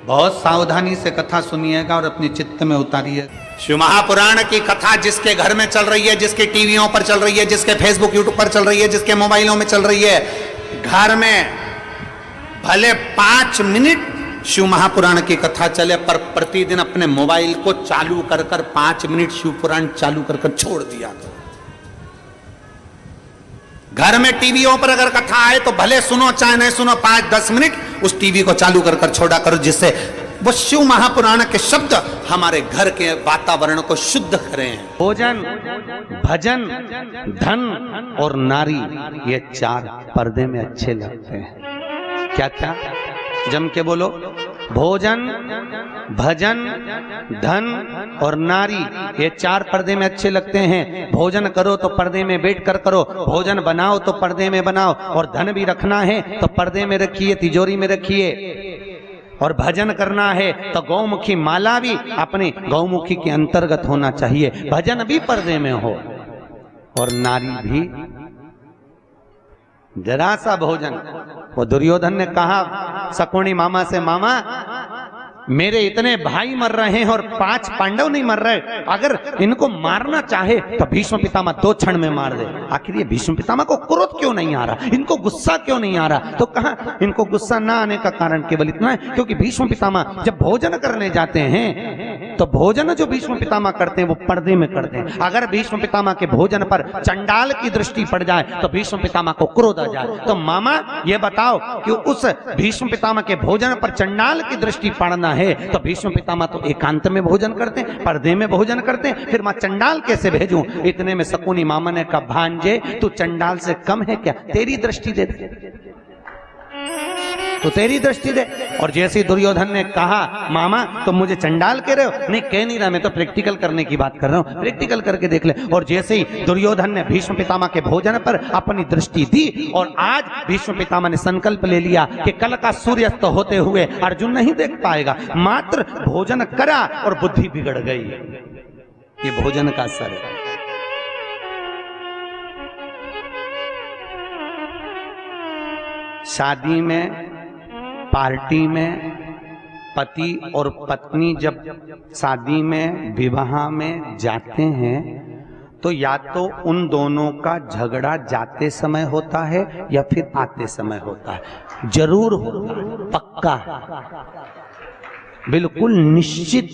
बहुत सावधानी से कथा सुनिएगा और अपने चित्त में उतारिए। शिव महापुराण की कथा जिसके घर में चल रही है, जिसके टीवियों पर चल रही है, जिसके फेसबुक यूट्यूब पर चल रही है, जिसके मोबाइलों में चल रही है, घर में भले 5 मिनट शिव महापुराण की कथा चले, पर प्रतिदिन अपने मोबाइल को चालू कर 5 मिनट शिव पुराण चालू कर छोड़ दिया। घर में टीवियों पर अगर कथा आए तो भले सुनो चाहे नहीं सुनो, 5-10 मिनट उस टीवी को चालू कर छोड़ा करो, जिससे वो शिव महापुराण के शब्द हमारे घर के वातावरण को शुद्ध करें। भोजन, भजन, धन और नारी, ये 4 पर्दे में अच्छे लगते हैं। क्या क्या? जम के बोलो। भोजन, भजन, धन और नारी, ये 4 पर्दे में अच्छे लगते हैं। भोजन करो तो पर्दे में बैठ कर करो, भोजन बनाओ तो पर्दे में बनाओ, और धन भी रखना है तो पर्दे में रखिए, तिजोरी में रखिए। और भजन करना है तो गौमुखी माला भी अपने गौमुखी के अंतर्गत होना चाहिए, भजन भी पर्दे में हो। और नारी भी जरा सा भोजन। वो दुर्योधन ने कहा शकुनी मामा से, मामा मेरे इतने भाई मर रहे हैं और 5 पांडव नहीं मर रहे, अगर इनको मारना चाहे तो भीष्म पितामह 2 क्षण में मार दे। आखिर ये भीष्म पितामह को क्रोध क्यों नहीं आ रहा, इनको गुस्सा क्यों नहीं आ रहा? तो कहा इनको गुस्सा ना आने का कारण केवल इतना है क्योंकि भीष्म पितामह जब भोजन करने जाते हैं तो भोजन जो भीष्म पितामह करते हैं वो पर्दे में करते हैं। अगर भीष्म पितामह के भोजन पर चंडाल की दृष्टि पड़ जाए तो भीष्म पितामह को क्रोध आ जाए। तो मामा ये बताओ कि उस भीष्म पितामह के भोजन पर चंडाल की दृष्टि पड़ना है तो भीष्म पितामह तो एकांत में भोजन करते हैं, पर्दे में भोजन करते हैं, फिर मैं चंडाल कैसे भेजूं? इतने में शकुनी मामा ने कहा भांजे तू चंडाल से कम है क्या? तेरी दृष्टि दे, तो तेरी दृष्टि दे। और जैसे दुर्योधन ने कहा मामा तुम मुझे चंडाल कह रहे हो? नहीं कह नहीं रहा, मैं तो प्रैक्टिकल करने की बात कर रहा हूं, प्रैक्टिकल करके देख ले। और जैसे ही दुर्योधन ने भीष्म पितामह के भोजन पर अपनी दृष्टि दी और आज भीष्म पितामह ने संकल्प ले लिया कि कल का सूर्यास्त होते हुए अर्जुन नहीं देख पाएगा, मात्र भोजन करा और बुद्धि बिगड़ गई। ये भोजन का असर है। शादी में, पार्टी में पति और पत्नी जब शादी में, विवाह में जाते हैं तो या तो उन दोनों का झगड़ा जाते समय होता है या फिर आते समय होता है। जरूर होता है, पक्का है, बिल्कुल निश्चित।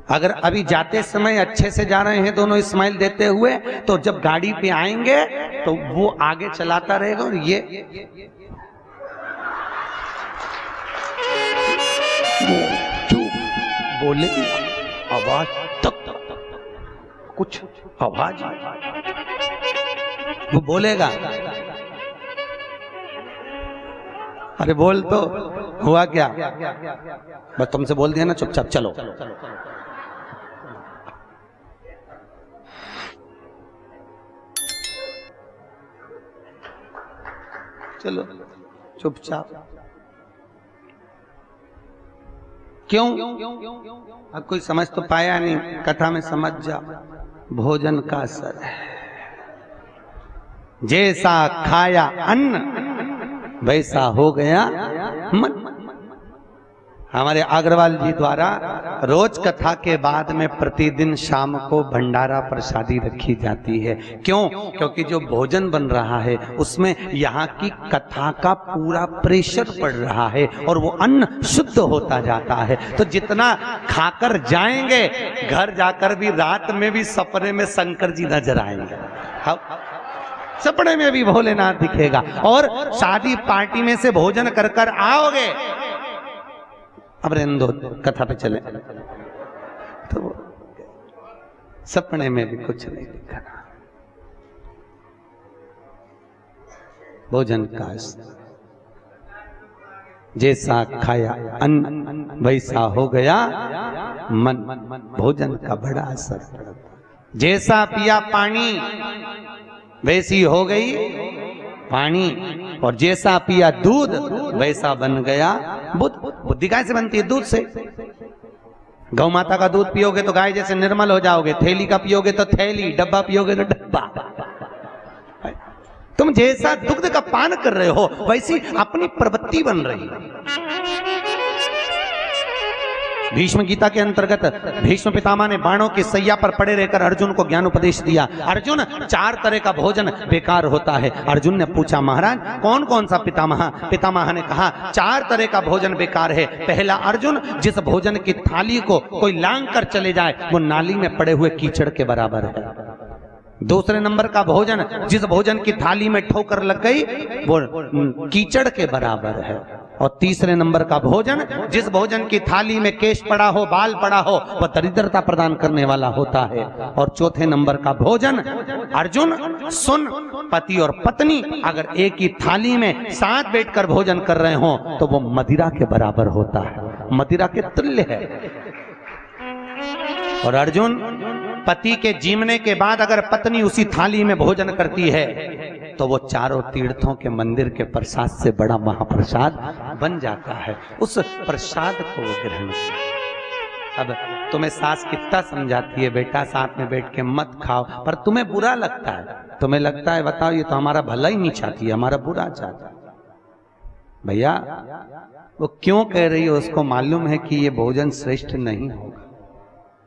अगर अभी जाते समय अच्छे से जा रहे हैं दोनों स्माइल देते हुए, तो जब गाड़ी पे आएंगे तो वो आगे चलाता रहेगा और ये बोले आवाज तक कुछ आवाज वो बोलेगा, अरे बोल तो हुआ क्या? बस तुमसे बोल दिया ना, चुपचाप चलो। चलो चुपचाप। क्यों? अब कोई समझ तो पाया नहीं, कथा में समझ जा। भोजन का असर है, जैसा खाया अन्न वैसा हो गया मन। हमारे अग्रवाल जी द्वारा रोज कथा के बाद में प्रतिदिन शाम को भंडारा प्रसादी रखी जाती है। क्यों? क्योंकि जो भोजन बन रहा है उसमें यहाँ की कथा का पूरा प्रेशर पड़ रहा है और वो अन्न शुद्ध होता जाता है। तो जितना खाकर जाएंगे, घर जाकर भी रात में भी सपने में शंकर जी नजर आएंगे, सपने में भी भोलेनाथ दिखेगा। और शादी पार्टी में से भोजन कर कर आओगे, अब रेंदो कथा पे चले, तो सपने में भी कुछ नहीं दिखा। भोजन का जैसा खाया अन्न वैसा हो गया मन। भोजन का बड़ा असर पड़ता। जैसा पिया पानी वैसी हो गई पानी, और जैसा पिया दूध वैसा बन गया बुद्धि। बुद्धि गाय से बनती है? दूध से। गौ माता का दूध पियोगे तो गाय जैसे निर्मल हो जाओगे, थैली का पियोगे तो थैली, डब्बा पियोगे तो डब्बा। तुम जैसा दुग्ध का पान कर रहे हो वैसी अपनी प्रवृत्ति बन रही है। भीष्म गीता के अंतर्गत भीष्म पितामह ने बाणों की सैया पर पड़े रहकर अर्जुन को ज्ञान उपदेश दिया। अर्जुन, 4 तरह का भोजन बेकार होता है। अर्जुन ने पूछा, महाराज कौन कौन सा पितामह? पितामह ने कहा 4 तरह का भोजन बेकार है। पहला, अर्जुन, जिस भोजन की थाली को कोई लांग कर चले जाए वो नाली में पड़े हुए कीचड़ के बराबर है। दूसरे नंबर का भोजन, जिस भोजन की थाली में ठोकर लग गई वो कीचड़ के बराबर है। और तीसरे नंबर का भोजन, जिस भोजन की थाली में केश पड़ा हो, बाल पड़ा हो, वह दरिद्रता प्रदान करने वाला होता है। और चौथे नंबर का भोजन, अर्जुन सुन, पति और पत्नी अगर एक ही थाली में साथ बैठकर भोजन कर रहे हो तो वो मदिरा के बराबर होता है, मदिरा के तुल्य है। और अर्जुन, पति के जीवने के बाद अगर पत्नी उसी थाली में भोजन करती है तो वो चारों तीर्थों के मंदिर के प्रसाद से बड़ा महाप्रसाद बन जाता है। उस प्रसाद को वो ग्रहण करे। अब तुम्हें सास कितना समझाती है, बेटा साथ में बैठ के मत खाओ, पर तुम्हें बुरा लगता है। तुम्हें लगता है बताओ ये तो हमारा भला ही नहीं चाहती है, हमारा बुरा चाहता है। भैया वो क्यों कह रही है उसको मालूम है कि ये भोजन श्रेष्ठ नहीं होगा।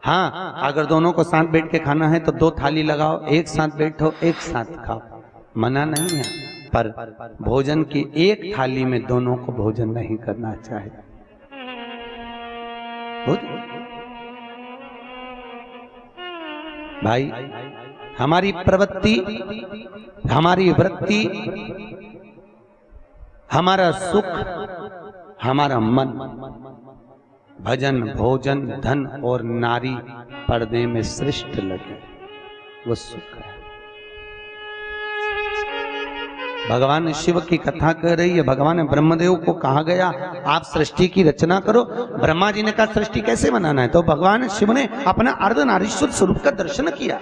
हाँ, अगर दोनों को साथ बैठ के खाना है तो 2 थाली लगाओ, एक साथ बैठो, एक साथ खाओ, मना नहीं है। पर भोजन की एक थाली में दोनों को भोजन नहीं करना चाहिए। भाई, हमारी प्रवृत्ति, हमारी वृत्ति, हमारा सुख, हमारा मन, भजन, भोजन, धन और नारी पर्दे में श्रेष्ठ लगे, वो सुख है। भगवान शिव की कथा कह रही है। भगवान ब्रह्मदेव को कहा गया आप सृष्टि की रचना करो। ब्रह्मा जी ने कहा सृष्टि कैसे बनाना है, तो भगवान शिव ने अपना अर्धनारीश्वर स्वरूप का दर्शन किया,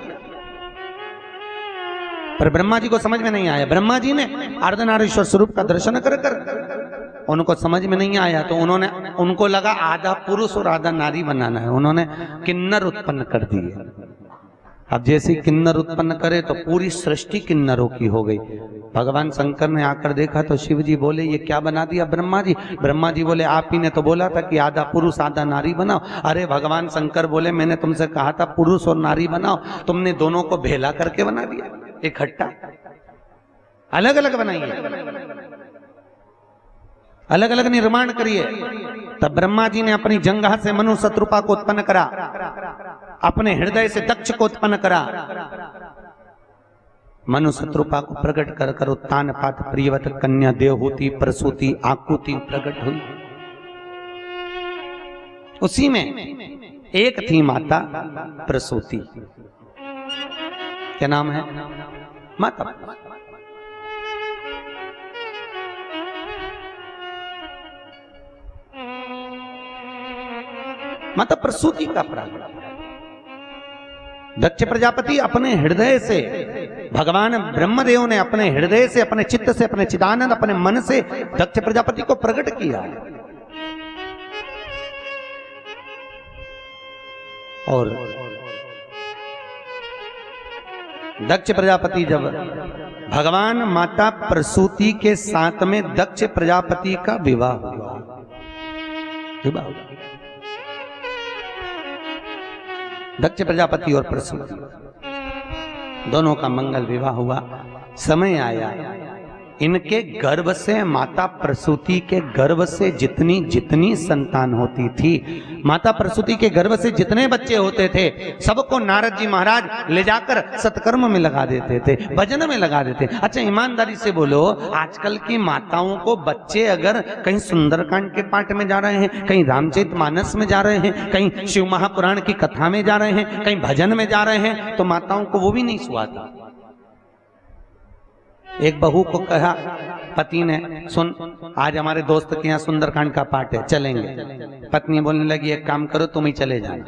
पर ब्रह्मा जी को समझ में नहीं आया। ब्रह्मा जी ने अर्धनारीश्वर स्वरूप का दर्शन कर उनको समझ में नहीं आया, तो उनको लगा आधा पुरुष और आधा नारी बनाना है। उन्होंने किन्नर उत्पन्न कर दिए। अब जैसे किन्नर उत्पन्न करे तो पूरी सृष्टि किन्नरों की हो गई। भगवान शंकर ने आकर देखा तो शिव जी बोले ये क्या बना दिया ब्रह्मा जी? ब्रह्मा जी बोले आप ही ने तो बोला था कि आधा पुरुष आधा नारी बनाओ। अरे भगवान शंकर बोले मैंने तुमसे कहा था पुरुष और नारी बनाओ, तुमने दोनों को भेला करके बना दिया, इकट्ठा। अलग अलग बनाइए, अलग अलग निर्माण करिए। तब ब्रह्मा जी ने अपनी जंघा से मनु शत्रुपा को उत्पन्न करा, अपने हृदय से दक्ष को उत्पन्न करा। मनु शत्रुपा को प्रकट कर कर उत्तान पात प्रियवत कन्या देवहूति प्रसूति आकुति प्रकट हुई। उसी में एक थी माता प्रसूति, क्या नाम है? माता। माता प्रसूति का प्रागट्य। दक्ष प्रजापति अपने हृदय से, भगवान ब्रह्मदेव ने अपने हृदय से, अपने चित्त से, अपने चिदानंद, अपने मन से दक्ष प्रजापति को प्रकट किया। और दक्ष प्रजापति जब भगवान माता प्रसूति के साथ में दक्ष प्रजापति का विवाह हुआ, दक्ष प्रजापति और प्रसूति दोनों का मंगल विवाह हुआ। समय आया, इनके गर्भ से, माता प्रसूति के गर्भ से जितनी जितनी संतान होती थी, माता प्रसूति के गर्भ से जितने बच्चे होते थे, सबको नारद जी महाराज ले जाकर सत्कर्म में लगा देते थे, भजन में लगा देते। अच्छा ईमानदारी से बोलो, आजकल की माताओं को बच्चे अगर कहीं सुंदरकांड के पाठ में जा रहे हैं, कहीं रामचरितमानस में जा रहे हैं, कहीं शिव महापुराण की कथा में जा रहे हैं, कहीं भजन में जा रहे हैं, तो माताओं को वो भी नहीं सुहाता। एक बहू को कहा पति ने, सुन आज हमारे दोस्त के यहाँ सुंदरकांड का पाठ है, चलेंगे। पत्नी बोलने लगी एक काम करो तुम ही चले जाना।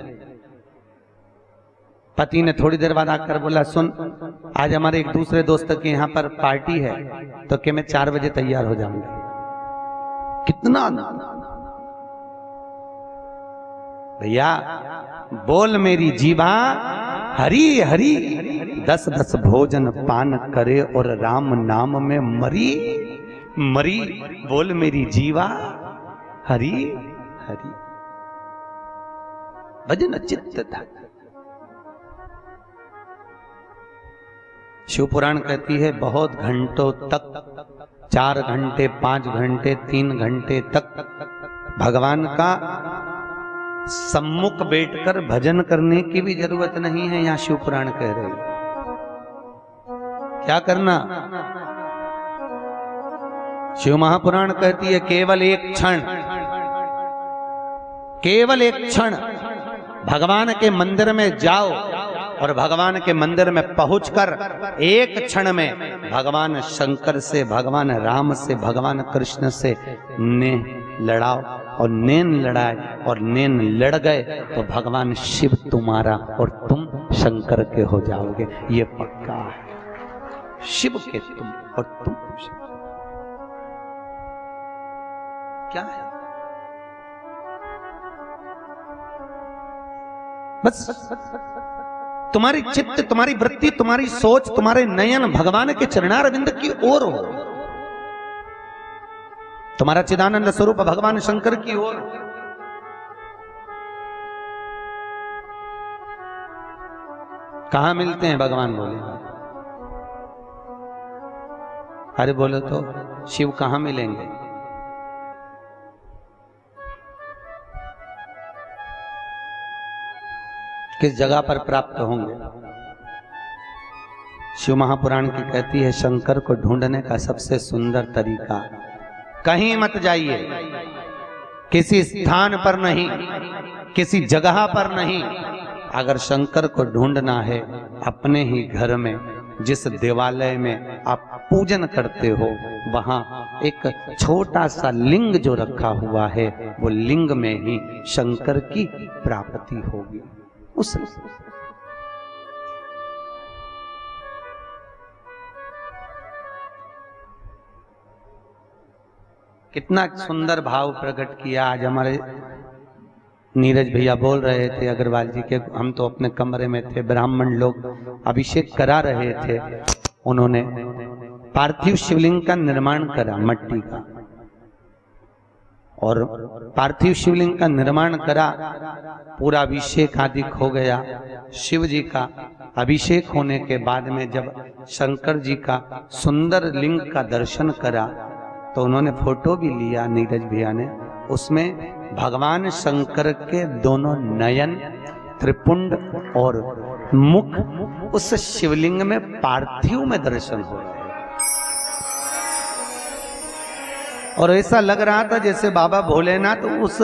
पति ने थोड़ी देर बाद आकर बोला सुन आज हमारे एक दूसरे दोस्त के यहाँ पर पार्टी है, तो क्या मैं 4 बजे तैयार हो जाऊंगा? कितना भैया, बोल मेरी जीवा हरी हरी 10-10 भोजन पान करे और राम नाम में मरी मरी। बोल मेरी जीवा हरि हरि। भजन चित्त था। शिव पुराण कहती है बहुत घंटों तक, 4 घंटे 5 घंटे 3 घंटे तक भगवान का सम्मुख बैठकर भजन करने की भी जरूरत नहीं है। यहां शिव पुराण कह रहे हैं क्या करना। शिव महापुराण कहती है केवल एक क्षण, केवल एक क्षण भगवान के मंदिर में जाओ और भगवान के मंदिर में पहुंचकर एक क्षण में भगवान शंकर से, भगवान राम से, भगवान कृष्ण से ने लड़ाओ और नैन लड़ाए और नैन लड़ गए तो भगवान शिव तुम्हारा और तुम शंकर के हो जाओगे। ये पक्का है। शिव के तुम और तुम शिव। क्या है बस तुम्हारी चित्त, तुम्हारी वृत्ति, तुम्हारी सोच, तुम्हारे नयन भगवान के चरणारविंद की ओर हो। तुम्हारा चिदानंद स्वरूप भगवान शंकर की ओर। कहां मिलते हैं भगवान बोले? अरे बोलो तो शिव कहां मिलेंगे? किस जगह पर प्राप्त होंगे? शिव महापुराण की कहती है शंकर को ढूंढने का सबसे सुंदर तरीका, कहीं मत जाइए, किसी स्थान पर नहीं, किसी जगह पर नहीं। अगर शंकर को ढूंढना है अपने ही घर में, जिस देवालय में आप पूजन करते हो वहां एक छोटा सा लिंग जो रखा हुआ है, वो लिंग में ही शंकर की प्राप्ति होगी। उस कितना सुंदर भाव प्रकट किया। आज हमारे नीरज भैया बोल रहे थे अग्रवाल जी के, हम तो अपने कमरे में थे, ब्राह्मण लोग अभिषेक करा रहे थे। उन्होंने पार्थिव शिवलिंग का निर्माण करा मट्टी का, और पार्थिव शिवलिंग का निर्माण करा, पूरा अभिषेक आदि हो गया। शिव जी का अभिषेक होने के बाद में जब शंकर जी का सुंदर लिंग का दर्शन करा तो उन्होंने फोटो भी लिया नीरज भैया ने। उसमें भगवान शंकर के दोनों नयन, त्रिपुंड और मुख उस शिवलिंग में पार्थिव में दर्शन हो रहे। और ऐसा लग रहा था जैसे बाबा भोलेनाथ उस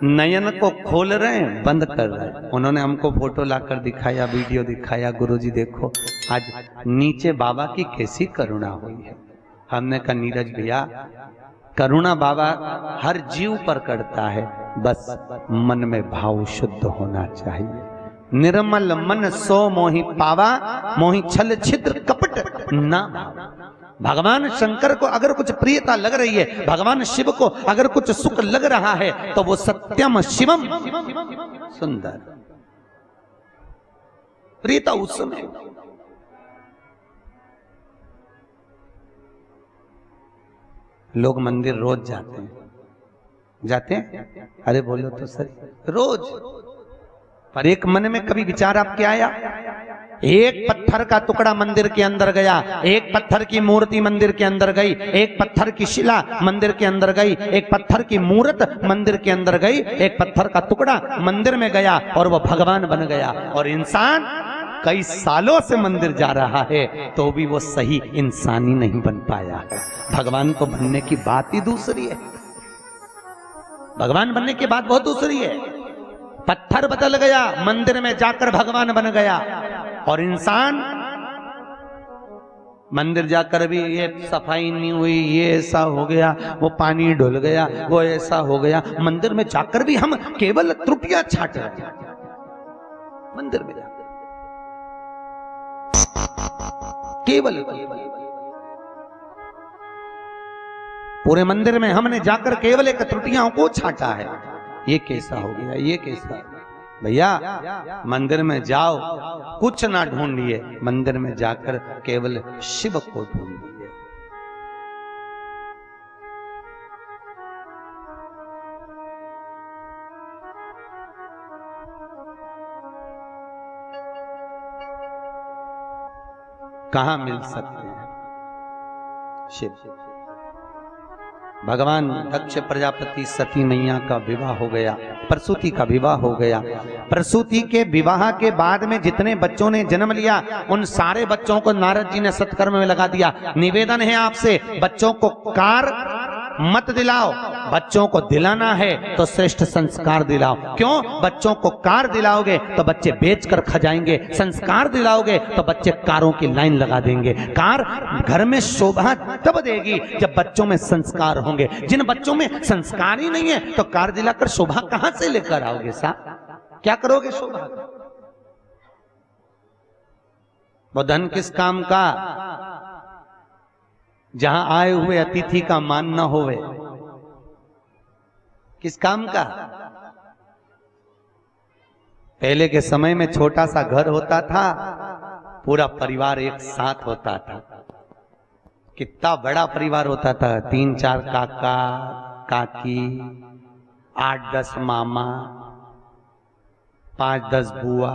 नयन को खोल रहे हैं, बंद कर रहे हैं। उन्होंने हमको फोटो लाकर दिखाया, वीडियो दिखाया, गुरुजी देखो आज नीचे बाबा की कैसी करुणा हुई है। हमने कहा नीरज भैया करुणा बाबा हर जीव पर करता है, बस मन में भाव शुद्ध होना चाहिए। निर्मल मन सो मोहि पावा, मोहि छल छिद्र कपट ना भावा। भगवान शंकर को अगर कुछ प्रियता लग रही है, भगवान शिव को अगर कुछ सुख लग रहा है, तो वो सत्यम शिवम सुंदर प्रियता उस समय। लोग मंदिर रोज जाते हैं? अरे बोलो तो सर रोज। पर एक मन में कभी विचार आपके आया? एक पत्थर का टुकड़ा मंदिर के अंदर गया, एक पत्थर की मूर्ति मंदिर के अंदर गई, एक पत्थर की शिला मंदिर के अंदर गई, एक पत्थर की मूर्त मंदिर के अंदर गई, एक पत्थर का टुकड़ा मंदिर में गया और वो भगवान बन गया। और इंसान कई सालों से मंदिर जा रहा है तो भी वो सही इंसानी नहीं बन पाया है। भगवान को बनने की बात ही दूसरी है, भगवान बनने की बात बहुत दूसरी है। पत्थर बदल गया, मंदिर में जाकर भगवान बन गया। और इंसान मंदिर जाकर भी ये सफाई नहीं हुई, ये ऐसा हो गया, वो पानी डुल गया, वो ऐसा हो गया। मंदिर में जाकर भी हम केवल त्रुटियां छाट रहे हैं। मंदिर में जाकर केवल पूरे मंदिर में हमने जाकर केवल एक त्रुटियों को छाटा है। ये कैसा हो गया, ये कैसा। भैया मंदिर में जाओ, कुछ ना ढूंढिए, मंदिर में जाकर केवल शिव को ढूंढिए। कहां मिल सकते हैं शिव? भगवान दक्ष प्रजापति सती मैया का विवाह हो गया, प्रसूति का विवाह हो गया। प्रसूति के विवाह के बाद में जितने बच्चों ने जन्म लिया उन सारे बच्चों को नारद जी ने सत्कर्म में लगा दिया। निवेदन है आपसे, बच्चों को कार मत दिलाओ, बच्चों को दिलाना है तो श्रेष्ठ संस्कार दिलाओ। क्यों? बच्चों को कार दिलाओगे तो बच्चे बेचकर खा जाएंगे, संस्कार दिलाओगे तो बच्चे कारों की लाइन लगा देंगे। कार घर में शोभा तब देगी जब बच्चों में संस्कार होंगे। जिन बच्चों में संस्कार ही नहीं है तो कार दिलाकर शोभा कहां से लेकर आओगे साहब? क्या करोगे शोभा? वो धन किस काम का जहां आए हुए अतिथि का मान न होवे? किस काम का? पहले के समय में छोटा सा घर होता था, पूरा परिवार एक साथ होता था। कितना बड़ा परिवार होता था, 3-4 काका काकी, 8-10 मामा, 5-10 बुआ,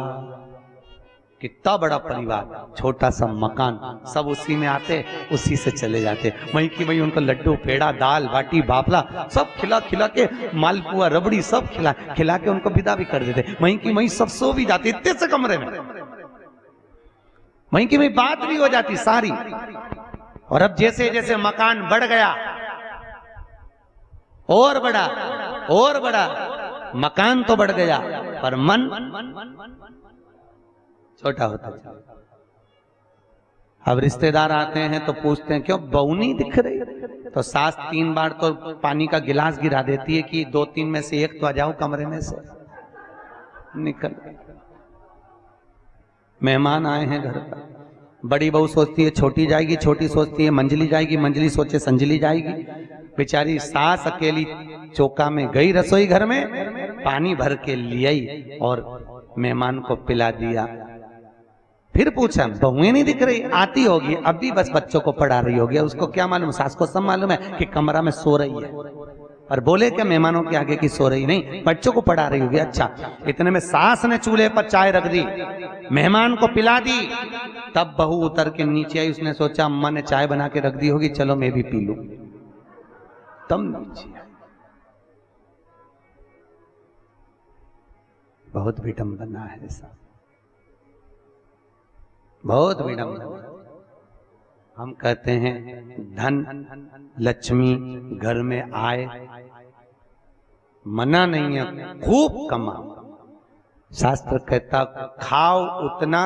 कितना बड़ा परिवार, छोटा सा मकान, सब उसी में आते, उसी से चले जाते। वहीं की वहीं उनको लड्डू पेड़ा दाल बाटी बाफला सब खिला खिला के, मालपुआ रबड़ी सब खिला के उनको विदा भी कर देते। वहीं की वहीं सब सो भी जाते इतने से कमरे में, वहीं की वहीं बात भी हो जाती सारी। और अब जैसे जैसे मकान बढ़ गया, और बड़ा मकान तो बढ़ गया पर मन छोटा होता है। अब रिश्तेदार आते हैं तो पूछते हैं क्यों बहू नहीं दिख रही? तो सास 3 बार तो पानी का गिलास गिरा देती है कि 2-3 में से एक तो आ जाओ कमरे में से निकल। मेहमान आए हैं घर पर, बड़ी बहू सोचती है छोटी जाएगी, छोटी सोचती है मंजली जाएगी, मंजली सोचे संजली जाएगी। बेचारी सास अकेली चौका में गई रसोई घर में, पानी भर के लियाई और मेहमान को पिला दिया। फिर पूछा बहुएं नहीं दिख रही? आती होगी, अब भी बस बच्चों को पढ़ा रही होगी, उसको क्या मालूम, सास को सब मालूम है कि कमरा में सो रही है। और बोले क्या मेहमानों के आगे की सो रही नहीं, बच्चों को पढ़ा रही होगी। अच्छा, इतने में सास ने चूल्हे पर चाय रख दी, मेहमान को पिला दी, तब बहू उतर के नीचे आई। उसने सोचा अम्मा ने चाय बना के रख दी होगी, चलो मैं भी पी लूं। तब नीचे बहुत विडंबना है ऐसा, बहुत विडंबना। हम कहते हैं धन लक्ष्मी घर में आए, मना नहीं है, खूब कमाओ। शास्त्र कहता खाओ उतना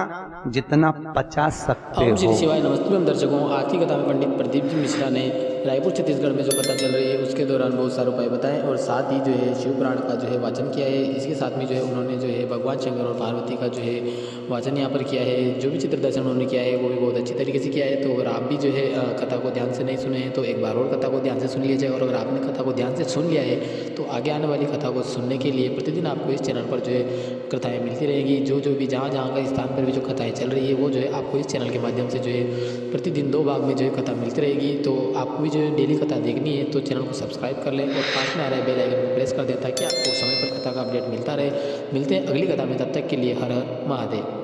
जितना पचा सकते हो। श्री शिवाय नमस्ते दर्शकों, आज की कथा में पंडित प्रदीप जी मिश्रा ने रायपुर छत्तीसगढ़ में जो कथा चल रही है उसके दौरान बहुत सारे उपाय बताए और साथ ही जो है शिव पुराण का जो है वाचन किया है। इसके साथ में जो है उन्होंने जो है भगवान शंकर और पार्वती का जो है वाचन यहाँ पर किया है। जो भी चित्र दर्शन उन्होंने किया है वो भी बहुत अच्छी तरीके से किया है। तो अगर आप भी जो है कथा को ध्यान से नहीं सुने हैं तो एक बार और कथा को ध्यान से सुन लिया जाए। और अगर आपने कथा को ध्यान से सुन लिया है तो आगे आने वाली कथा को सुनने के लिए प्रतिदिन आपको इस चैनल पर जो है कथाएं मिलती रहेगी। जो भी जहाँ का स्थान पर भी जो कथाएं चल रही है वो जो है आपको इस चैनल के माध्यम से जो है प्रतिदिन 2 भाग में जो है कथा मिलती रहेगी। तो आपको भी जो है डेली कथा देखनी है तो चैनल को सब्सक्राइब कर लें और पास में आ रहा है बेल आइकन को प्रेस कर दें ताकि आपको समय पर कथा का अपडेट मिलता रहे। मिलते हैं अगली कथा में, तब तक के लिए हर हर महादेव।